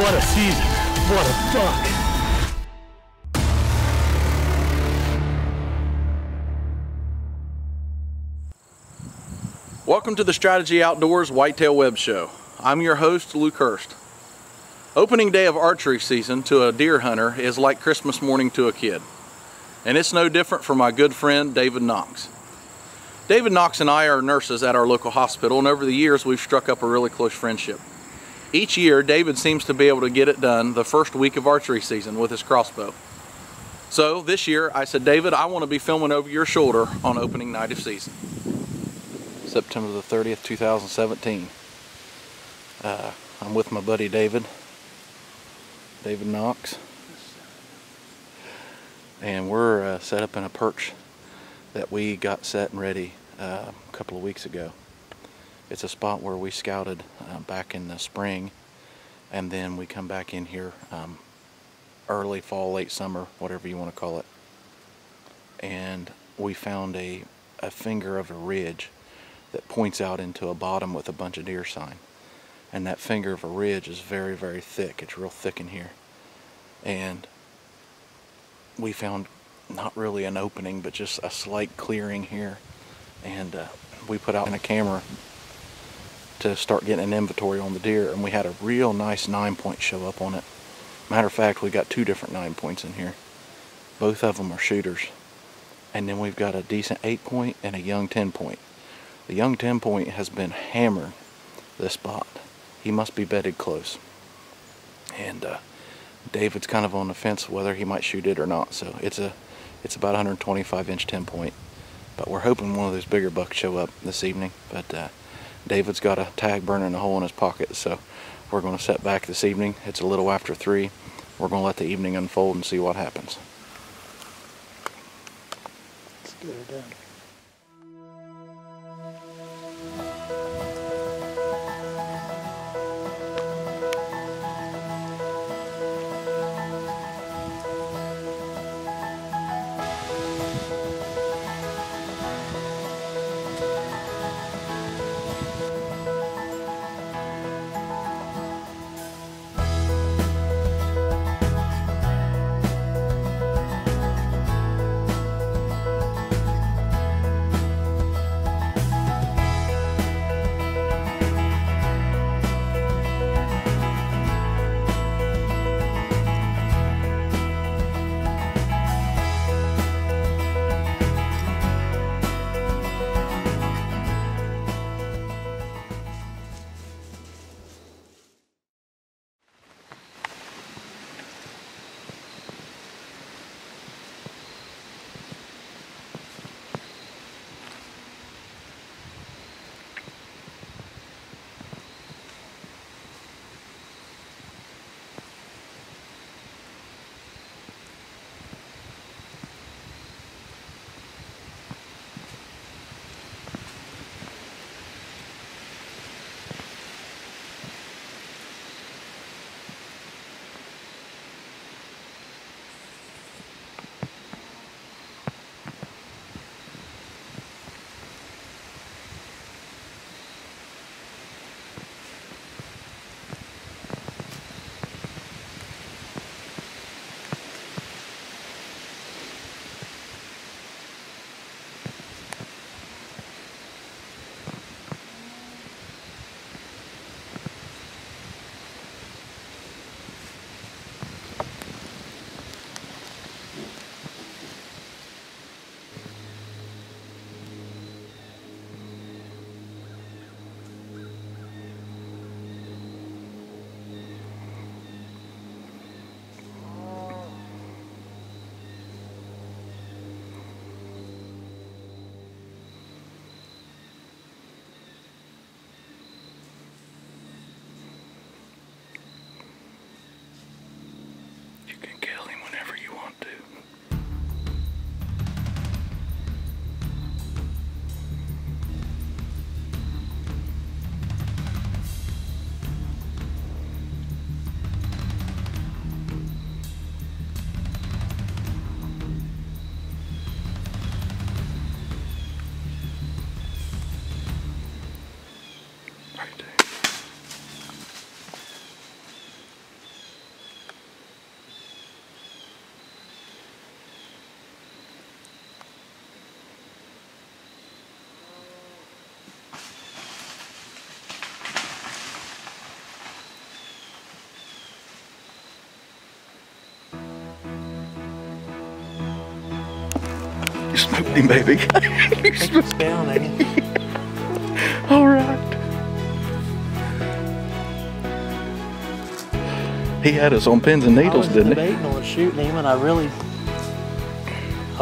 What a season. What a buck. Welcome to the Strategy Outdoors Whitetail Web Show. I'm your host, Luke Hurst. Opening day of archery season to a deer hunter is like Christmas morning to a kid. And it's no different for my good friend, David Knox. David Knox and I are nurses at our local hospital, and over the years we've struck up a really close friendship. Each year, David seems to be able to get it done the first week of archery season with his crossbow. So this year, I said, David, I want to be filming over your shoulder on opening night of season. September the 30th, 2017. I'm with my buddy David Knox, and we're set up in a perch that we got set and ready a couple of weeks ago. It's a spot where we scouted back in the spring, and then we come back in here early fall, late summer, whatever you want to call it, and we found a finger of a ridge that points out into a bottom with a bunch of deer sign. And that finger of a ridge is very, very thick. It's real thick in here. And we found not really an opening, but just a slight clearing here. And we put out a camera to start getting an inventory on the deer, and we had a real nice 9-point show up on it. Matter of fact, we got 2 different 9-points in here. Both of them are shooters. And then we've got a decent 8-point and a young 10-point. The young 10-point has been hammered this spot. He must be bedded close. And David's kind of on the fence whether he might shoot it or not. So it's about 125-inch 10-point. But we're hoping one of those bigger bucks show up this evening. But David's got a tag burning a hole in his pocket, so we're going to set back this evening. It's a little after 3. We're going to let the evening unfold and see what happens. Let's get her done. You spooked him, baby. It's down, ain't it? All right. He had us on pins and needles, didn't he? I was debating on shooting him, and I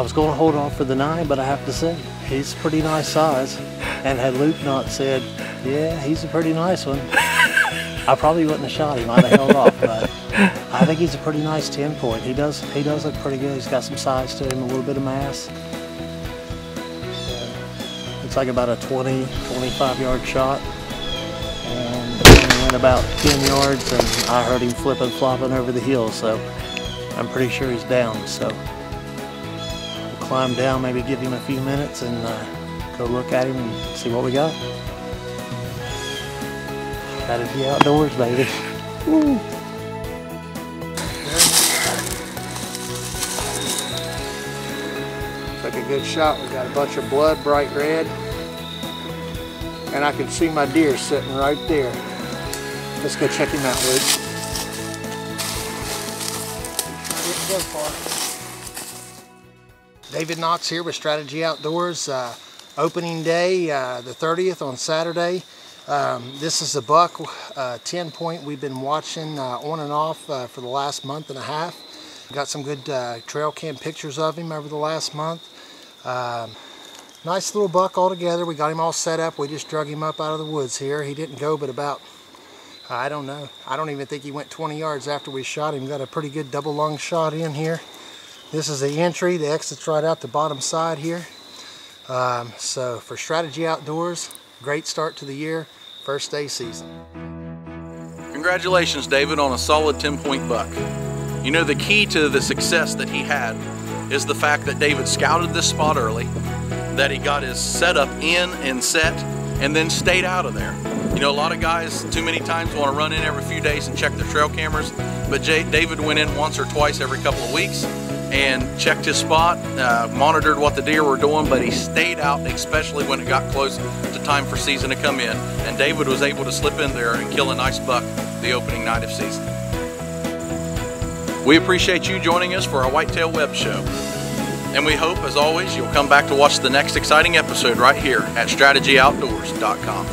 was going to hold off for the 9, but I have to say, he's a pretty nice size. And had Luke not said, yeah, he's a pretty nice one, I probably wouldn't have shot him. I'd have held off, but I think he's a pretty nice 10-point. He does look pretty good. He's got some size to him, a little bit of mass. It's like about a 20, 25-yard shot. And he went about 10 yards, and I heard him flipping, flopping over the hill, so I'm pretty sure he's down. So we'll climb down, maybe give him a few minutes, and go look at him and see what we got. Gotta be outdoors, baby. Woo. Took a good shot. We got a bunch of blood, bright red. And I can see my deer sitting right there. Let's go check him out, Luke. Didn't go far. David Knox here with Strategy Outdoors. Opening day, the 30th on Saturday. This is a buck 10-point we've been watching on and off for the last month and a half. Got some good trail cam pictures of him over the last month. Nice little buck altogether. We got him all set up. We just drug him up out of the woods here. He didn't go but about, I don't know. I don't even think he went 20 yards after we shot him. Got a pretty good double lung shot in here. This is the entry. The exit's right out the bottom side here. So for Strategy Outdoors, great start to the year, first day season. Congratulations, David, on a solid 10-point buck. You know, the key to the success that he had is the fact that David scouted this spot early, that he got his setup in and set, and then stayed out of there. You know, a lot of guys too many times want to run in every few days and check their trail cameras, but David went in once or twice every couple of weeks and checked his spot, monitored what the deer were doing, but he stayed out, especially when it got close to time for season to come in. And David was able to slip in there and kill a nice buck the opening night of season. We appreciate you joining us for our Whitetail Web Show. And we hope, as always, you'll come back to watch the next exciting episode right here at strategyoutdoors.com.